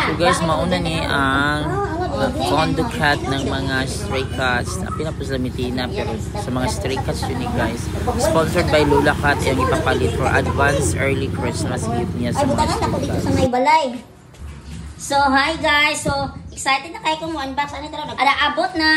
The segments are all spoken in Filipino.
So guys, mauna ni ang condo cat ng mga stray cats. Pinapos lamitina pero sa mga stray cats yun guys. Sponsored by Lola Cat yung ipapalit for advance early Christmas gift niya sa mga stray cats. Sa may balay. So hi guys, so excited na kayo kung unbox ano tara. Abot na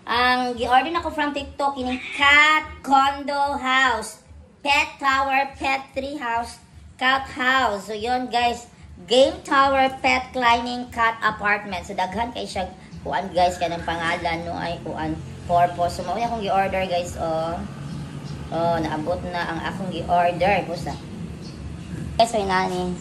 ang gi-order na ko from TikTok ining cat condo house, pet tower, pet tree house, cat house. So yun guys, game tower pet climbing cat apartment. So daghan kay siya kuan guys kanang pangalan no ay kuan purpose. So mao akong gi-order guys naabot na ang akong gi-order pusa. Guys so inani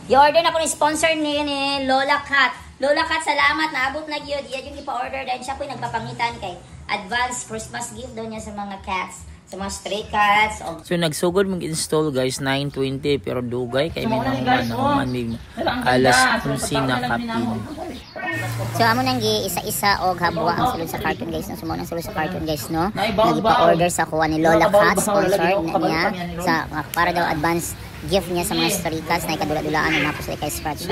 i-order na ko ni sponsor ni Lola Cat. Lola Cat, salamat. Naabot na gyud. Yan yung ipa-order dahil siya po nagpapangitan kay advance Christmas gift daw niya sa mga cats, sa mga stray cats. So nagsugod mong install guys 9:20 pero dugay kay nahuman alas 11 na kapin. So amo nang gi-isa-isa og habwa ang sulod sa carton guys. Sumo nang sulod sa carton guys no. Nagpa-order sa kuha ni Lola Cat, sponsored na niya sa para daw advance gift niya sa mga stray cats na ikadula-dulaan na napos kay scratch.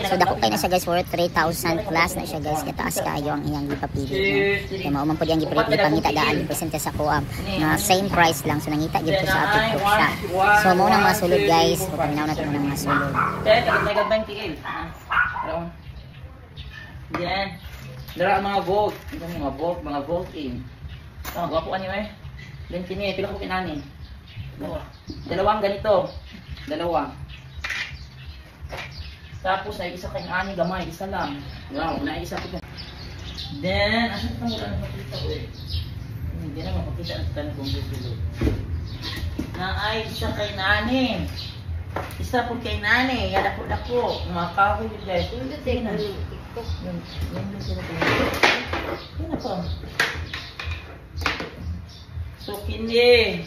So dako kay na siya guys worth 3,000 plus na siya guys kataas kaayo ang iyang gipapili. Kay mao man pud yang gipangita daan presente sa kuha na same price lang so nangita gyud ko sa TikTok siya. So mao nang mga sulod guys, paminaw natin mo nang mga sulod. Yan. Dara mga volt, mga volt in. Gwapo ani eh. Then kini pila ko kinani. Dalawang ganito. Dalawa. Tapos ay isa kay ani gamay, isa lang. Wow, na isa ko. Then, ano pa wala na makita eh. Hindi na mapakita ang tanong kung gusto. Na ay isa kay nani. Isa po kay nani, yada ko dako. Mga kahoy guys. Hindi na. TikTok. Yan sila po. Ano pa? So kini.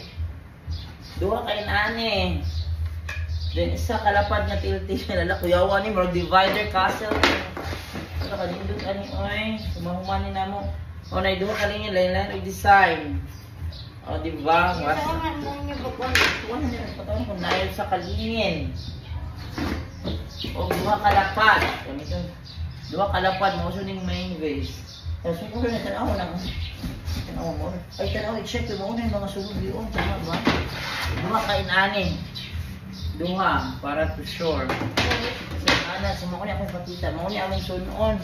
Duha kay nani. Then isa kalapad nga tilti na lalakuyawan ni more divider castle. Ano ka nindot ani oy, sumahuman ni namo. O nay duha ka linya lain-lain og design. O di ba? Wala na pataw ko nail sa kalingin. O duha kalapad. Ganito. Duha kalapad mo so ning main base. Tapos ko na tanaw na. Tanaw mo. Ay tanaw i-check mo na yung mga sulod diyon, tama ba? Duha ka inani. Duha para to sure. So ana sumo ko ni akong pakita. Mao ni among sunon.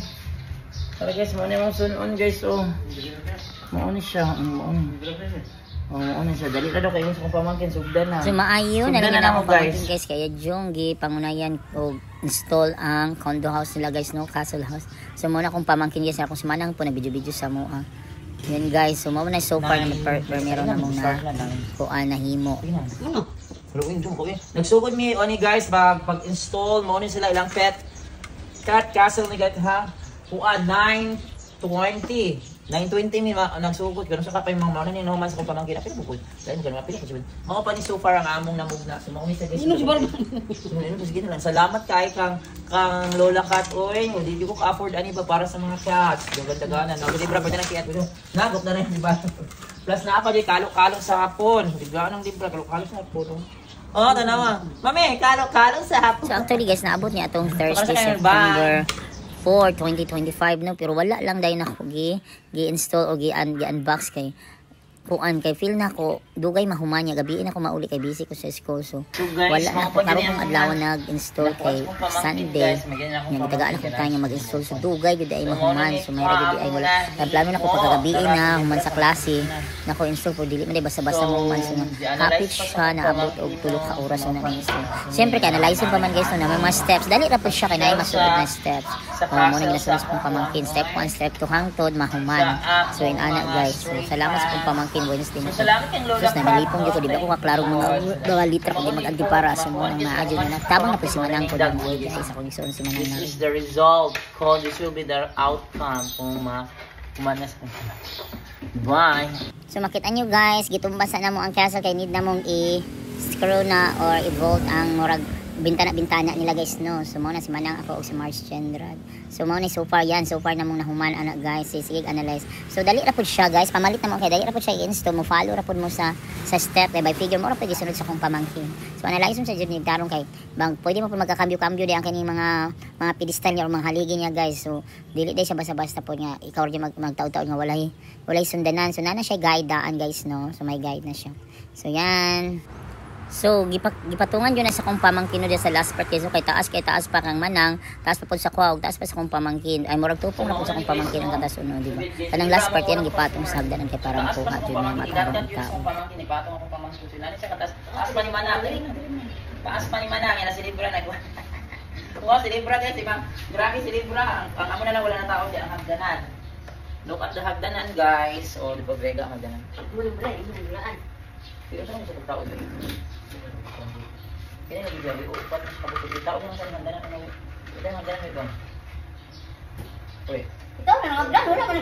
Para guys, mao ni among sunon guys oh. Mao ni siya, mao ni siya. Dali ka daw kay gusto kong pamangkin sugdan na. So maayo na rin ako pamangkin guys kaya Jonggi pangunayan og install ang condo house nila guys no, castle house. So muna akong pamangkin guys akong sumanang po na video sa mo Yan guys, so mao na so far na meron na mong na kuan na himo. Nagsugod mi oni guys pag-install mo ni sila ilang pet cat castle ni guys ha. Kuan 920 mi nagsugod kano sa kapay mga mao ni no mas ko pamangkin pero bukod. Dahil mo mapili ko jud. Mao pa ni so far ang among namugna. So mao ni sa guys. Sige na lang. Salamat kay kang Lola Cat oy. Hindi ko afford ani ba para sa mga cats. Dagdag-daganan. Libra pa na kiyat ko. Nagot na rin di ba? Plus na pa di kalok-kalok sa hapon. Bigla nang libra kalok-kalok sa hapon. Oh, tanawa. Mami, kalok-kalok sa hapon. So actually guys, naabot niya atong Thursday, September 4, 2025 no, pero wala lang dahil ako gi-install o gi-unbox kay kuan kay feel na ko dugay mahuman niya gabi na ko mauli kay busy ko sa school so wala na ko karon kong adlaw nag-install kay Sunday nga tagaan ako kanya mag-install so dugay gud ay mahuman so may gud ay wala plano na ko pagkagabi na human sa klase na ko install po dili man day basta-basta mo man so happy siya na abot og 3 ka oras na install syempre kay analyze pa man guys no na may mga steps dali ra po siya kay nay masulod na steps mo na ginasunod kong pamangkin step 1 step 2 hangtod mahuman so in ana guys so salamat sa kong pamangkin Wednesday na. Salamat kang Lola. Tapos namalipong ko, di ba ko kaklarong mga litra ko di mag-antipara. So mo nang naadyo na nagtabang na po si Manang ko. Kasi isa kong isuon si Manang na. This is the result. This will be the outcome kung kumanas ko. Bye! So makita nyo guys, gitumbasa na mo ang castle kay need na mong i-screw na or i-bolt ang murag bintana nila guys no. So mo na si Manang ako og si Mars General. So mo ni so far namong nahuman ana guys. Sige analyze. So dali ra pud siya guys, pamalit na mo kay dali ra pud siya i-install mo, follow ra pud mo sa step by figure mo ra pud gisunod sa kong pamangkin. So analyze mo sa journey tarong kay bang pwede mo pud magkakambyo-kambyo di ang kini mga pedestal niya o mga haligi niya guys. So dili day siya basta-basta pud nga ikaw rin magtaud-taud nga walay sundanan. So nana siya guide daan guys no. So may guide na siya. So yan. So gipatungan yun na sa kong pamangkin no sa last part so kay taas pa kang Manang, taas pa pud sa kuwag, taas pa sa kong pamangkin. Ay murag tupong na pud sa kong pamangkin ang katasunod, di ba? Kanang last part yan ang gipatong sa hagdanan kay parang kuha jud na matabang tao. Pamangkin ipatong akong pamangkin sila ni sa katas. Taas pa ni Manang. Taas pa ni Manang yan si Libra nagwa. Wow, si Libra guys, ibang grabe si Libra. Ang amo na lang wala na tao di ang hagdanan. Look at the hagdanan guys. O di ba brega ang hagdanan. Libra. Pero sa mga tao din. Kaya nagbibiyahe ko, upat mas kabuti. Tao naman sa hangganan. Ito yung hangganan may bang. Uy. Ito na hagdan wala man.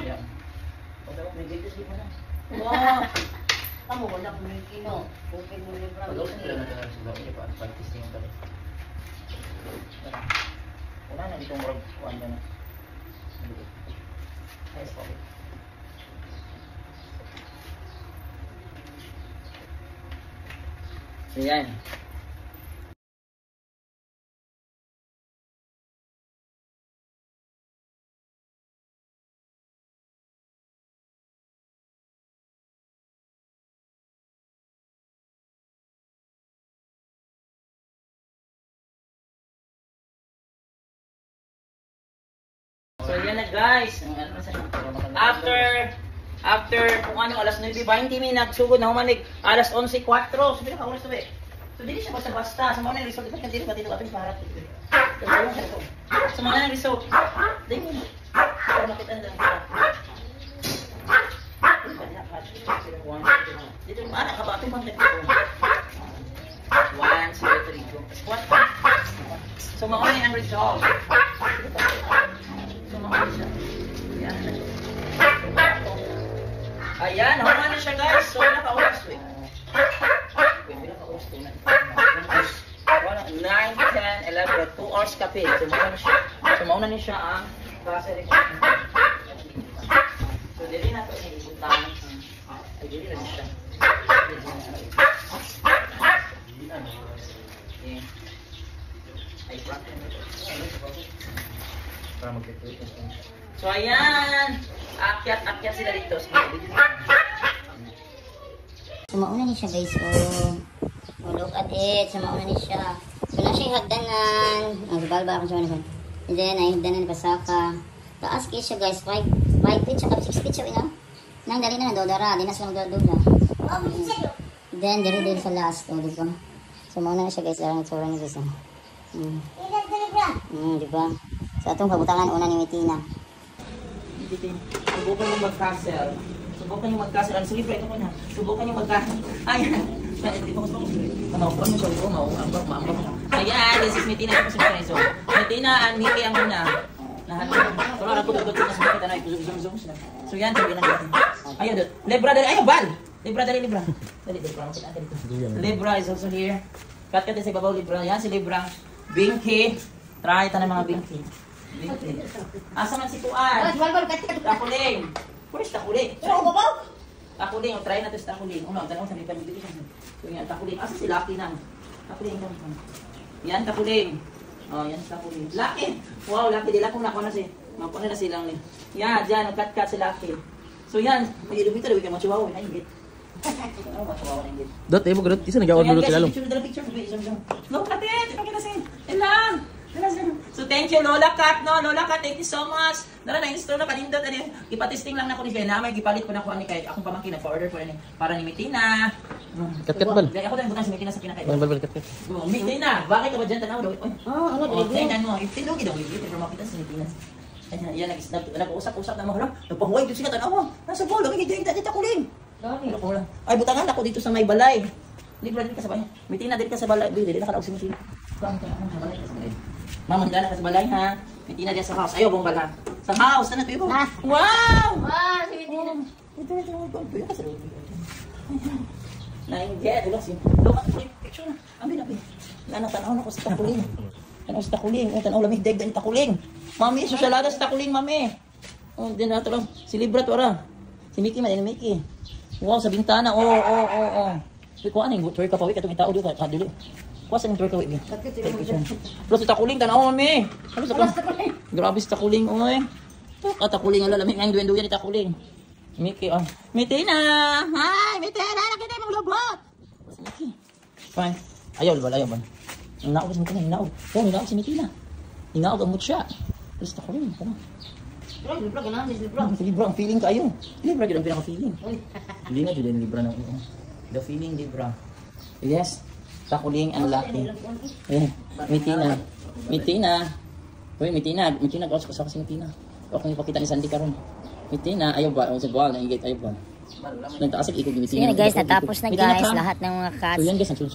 Wala mo, may dito mo na. Wow. Kamu wala ko ni kino. Okay mo Libra. Pag-usin sila na sa sila. Hindi pa, pag-testing pa rin. Wala na ditong murag. Wanda na. Ayos po. So yan. So yan na guys. After kung ano, alas 9:20 may nagsugod na humanig. Alas 11:04. So pinaka-oras na ba eh. So dili siya basta-basta. Sa mga result, dapat hindi pati ito ating parat. Sa mga result. Dili mo. Para makita na lang. Dito mo, anak ka ba? Itong bangkit ko. 1, 0, 3, 2. Squat. So mauni ang result. So mauni siya. Ayan, human na siya guys. So naka-oras ko eh. 9, 10, 11, 2 hours kape. So mauna na siya ang klase. So dili na ito inipuntahan. Ay dili na siya. So ayan. Akyat sila dito. So mauna ni siya guys. Oh, look at it. So mauna ni siya. So na siya hagdanan. Ang balba ako siya naman. And then ay hagdanan pasaka. Taas kay siya guys. 5 feet saka 6 feet siya ina. Nang dali na dodara, di na sila magdodora. Then diri sa last, di ba? So mauna na siya guys. Arang itsura niya guys. Di ba? So atong kabutangan una ni Mitina. Subukan yung mag-castle. Subukan yung mag-castle. Ano, sige, ito ko na. Subukan yung mag-castle. Ayan. Dito ko sa mga mo siya. Ayan, this is Mitina. Ito ko sa mga iso. Mitina, ang Miki ang muna. Lahat ko. So, alam ko, dito na sa mga kita na. Zoom sila. So, yan. Sabi lang natin. Ayun, Libra dali. Ayun, Bal! Libra dali, Libra. Dali, Libra. Libra is also here. Cut sa ibabaw, Libra. Yan, si Libra. Binky. Try ito ng mga Binky. Asa man si Tuan? Takuling. Pulis takuling. Takuling, try na to sa takuling. Una, tanong sa lipan dito. So yan, takuling. Asa si Lucky nang? Takuling. Yan, takuling. Oh, yan takuling. Lucky. Wow, Lucky dila kung nakuha na si. Makuha na silang ni. Yan, diyan, cut si Lucky. So yan, pagilubita daw kay machiwaw, ay hingit. Dot, mo gadot. Isa nag-aon mo kilalo. Picture. Look at it. Ipakita sin. Ilang. So thank you Lola Kat no. Lola Kat, thank you so much. Dara na install na kanindot ani. Ipatesting lang nako ni Bena, may gipalit ko na ko ani kay akong pamangkin nagpa-order ko ani para ni Mitina. Kat bal. Ako din butang si Mitina sa pinakay. Bal kat. Mitina, bakit ka ba diyan tanaw daw? Ano dili? Tingnan mo, itilugi daw yung para makita si Mitina. Ayan, yan nag-usap-usap na mo hala. Nagpahuway dito siya tanaw. Nasa bolo, may dito kuling. Ay butangan ako dito sa may balay. Libra din ka sa balay. Mitina din ka sa balay. Dili na ka si Mitina. Mamanda na ka sa balay ha. Mitina din sa house. Ayaw bong bala. Sa house, ano tuyo? Wow! Ah, si Mitina. Ito. Nainggit. Look at the picture na. Ambil. Tanaw na ko sa takuling. Tanaw sa takuling. Tanaw lamig deg din takuling. Mami, sosyalada sa takuling, mami. Oh, din na to lang. Si Libra to ara. Si Mickey man, Mickey. Wow, sa bintana. Oh. Kuha na yung twerk ka pa, katong itao dito, kadili. Kuha sa yung twerk ka, wait. Plus sa takuling, tanaw, mami. Ano sa takuling? Grabe sa takuling, oy. Takuling, ang lalamig ng duyan-duyan ni takuling. Mickey, oh. Mitina! Hi! Mitina! Nakita yung lubot! Si Mickey. Fine. Ayaw ba? Hinaog si Mitina, hinaog. Oh, hinaog si Mitina. Hinaog ang mutya. Plus takuling, tara. Libra ganahan si Libra. Si Libra, ang feeling kayo. Libra, yun ang pinaka-feeling. Hindi nga, yun Libra ng ito. The feeling, Libra. Yes. Takuling ang laki. Ayan. Mitina. Uy, Mitina. Kaos ko sa kasi Mitina. Huwag kong ipakita ni Sandy karon. Mitina, ayaw ba? Sa buwal, naingit, ayaw ba? Nagtaasag ikog yung So yun guys, natapos na guys lahat ng mga cats.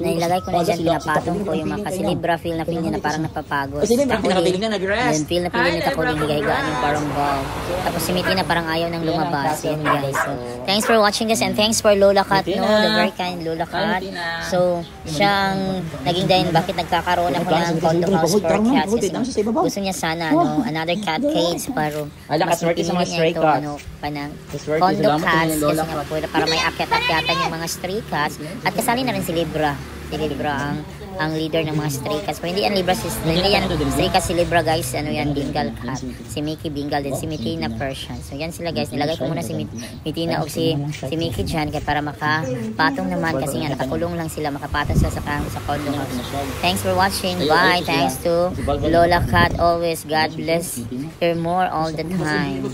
Na ilagay ko na dyan, pinapatong ko yung mga kasi Libra feel na niya na parang napapagod. Kasi Libra, pinakabiling na nag-rest. Then feel na niya takuling higa-higaan yung parang ball. Tapos si Mickey na parang ayaw nang lumabas. Yun guys. So, thanks for watching guys and thanks for Lola Cat, no? The very kind Lola Cat. So, siyang naging dahin bakit nagkakaroon ako ng condo house for cats. Kasi gusto niya sana, another cat cage para mas mapili niya ito, panang condo cats. Kasi para may akyat-akyatan yung mga stray cats at kasali na rin si Libra. Si Libra ang leader ng mga stray cats. Pero hindi yan Libra, hindi yan stray cats si Libra guys. Ano yan, Bengal cat. Si Mickey Bengal din, si Mitina Persian. So yan sila guys. Nilagay ko muna si Mitina o si Mickey dyan para makapatong naman kasi nga nakakulong lang sila, makapatong sila sa condo house. Thanks for watching. Bye. Thanks to Lola Cat always. God bless her more all the time.